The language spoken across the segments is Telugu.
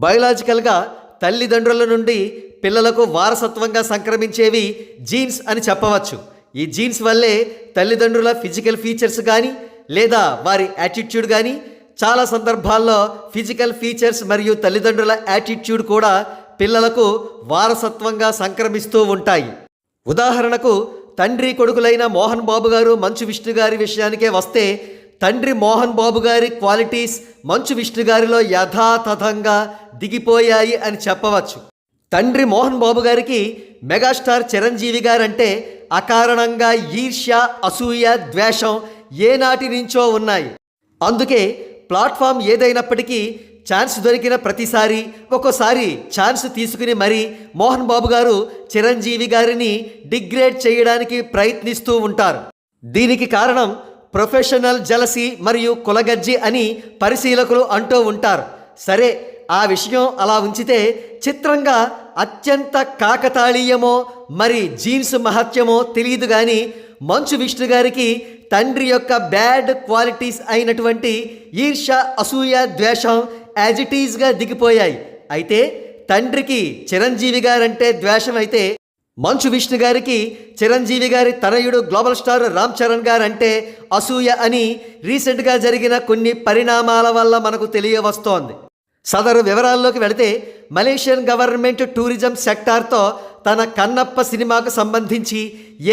బయోలాజికల్గా తల్లిదండ్రుల నుండి పిల్లలకు వారసత్వంగా సంక్రమించేవి జీన్స్ అని చెప్పవచ్చు. ఈ జీన్స్ వల్లే తల్లిదండ్రుల ఫిజికల్ ఫీచర్స్ కానీ లేదా వారి యాటిట్యూడ్ కానీ, చాలా సందర్భాల్లో ఫిజికల్ ఫీచర్స్ మరియు తల్లిదండ్రుల యాటిట్యూడ్ కూడా పిల్లలకు వారసత్వంగా సంక్రమిస్తూ ఉంటాయి. ఉదాహరణకు తండ్రి కొడుకులైన మోహన్ బాబు గారు, మంచు విష్ణు గారి విషయానికే వస్తే, తండ్రి మోహన్ బాబు గారి క్వాలిటీస్ మంచు విష్ణు గారిలో యథాతథంగా దిగిపోయాయి అని చెప్పవచ్చు. తండ్రి మోహన్ బాబు గారికి మెగాస్టార్ చిరంజీవి గారంటే అకారణంగా ఈర్ష్య, అసూయ, ద్వేషం ఏనాటి నుంచో ఉన్నాయి. అందుకే ప్లాట్ఫామ్ ఏదైనప్పటికీ ఛాన్స్ దొరికిన ప్రతిసారి ఒక్కోసారి ఛాన్స్ తీసుకుని మరీ మోహన్ బాబు గారు చిరంజీవి గారిని డిగ్రేడ్ చేయడానికి ప్రయత్నిస్తూ ఉంటారు. దీనికి కారణం ప్రొఫెషనల్ జలసీ మరియు కులగజ్జి అని పరిశీలకులు అంటూ ఉంటారు. సరే, ఆ విషయం అలా ఉంచితే, చిత్రంగా అత్యంత కాకతాళీయమో మరి జీన్స్ మహత్యమో తెలియదు కానీ మంచు విష్ణు గారికి తండ్రి యొక్క బ్యాడ్ క్వాలిటీస్ అయినటువంటి ఈర్ష, అసూయ, ద్వేషం యాజ్ ఇట్ ఈజ్గా దిగిపోయాయి. అయితే తండ్రికి చిరంజీవి గారంటే ద్వేషం అయితే, మంచు విష్ణు గారికి చిరంజీవి గారి తనయుడు గ్లోబల్ స్టార్ రామ్ చరణ్ గారు అంటే అసూయ అని రీసెంట్గా జరిగిన కొన్ని పరిణామాల వల్ల మనకు తెలియవస్తోంది. సదరు వివరాల్లోకి వెళితే, మలేషియన్ గవర్నమెంట్ టూరిజం సెక్టార్తో తన కన్నప్ప సినిమాకు సంబంధించి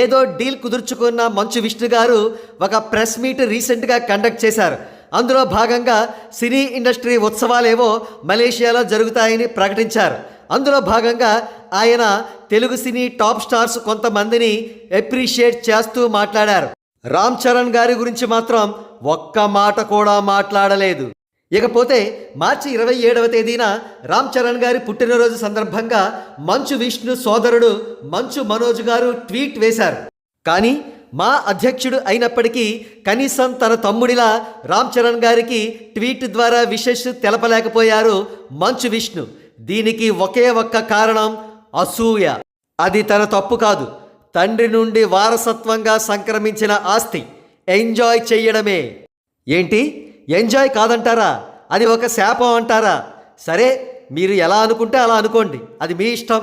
ఏదో డీల్ కుదుర్చుకున్న మంచు విష్ణు గారు ఒక ప్రెస్ మీట్ రీసెంట్గా కండక్ట్ చేశారు. అందులో భాగంగా సినీ ఇండస్ట్రీ ఉత్సవాలేవో మలేషియాలో జరుగుతాయని ప్రకటించారు. అందులో భాగంగా ఆయన తెలుగు సినీ టాప్ స్టార్స్ కొంతమందిని అప్రిషియేట్ చేస్తూ మాట్లాడారు. రామ్ చరణ్ గారి గురించి మాత్రం ఒక్క మాట కూడా మాట్లాడలేదు. ఇకపోతే మార్చి 27వ తేదీన రామ్ చరణ్ గారి పుట్టినరోజు సందర్భంగా మంచు విష్ణు సోదరుడు మంచు మనోజ్ గారు ట్వీట్ వేశారు. కానీ మా అధ్యక్షుడు అయినప్పటికీ కనీసం తన తమ్ముడిలా రామ్ చరణ్ గారికి ట్వీట్ ద్వారా విషెస్ తెలపలేకపోయారు మంచు విష్ణు. దీనికి ఒకే ఒక్క కారణం అసూయ. అది తన తప్పు కాదు, తండ్రి నుండి వారసత్వంగా సంక్రమించిన ఆస్తి. ఎంజాయ్ చెయ్యడమే. ఏంటి, ఎంజాయ్ కాదంటారా? అది ఒక శాపం అంటారా? సరే, మీరు ఎలా అనుకుంటే అలా అనుకోండి, అది మీ ఇష్టం.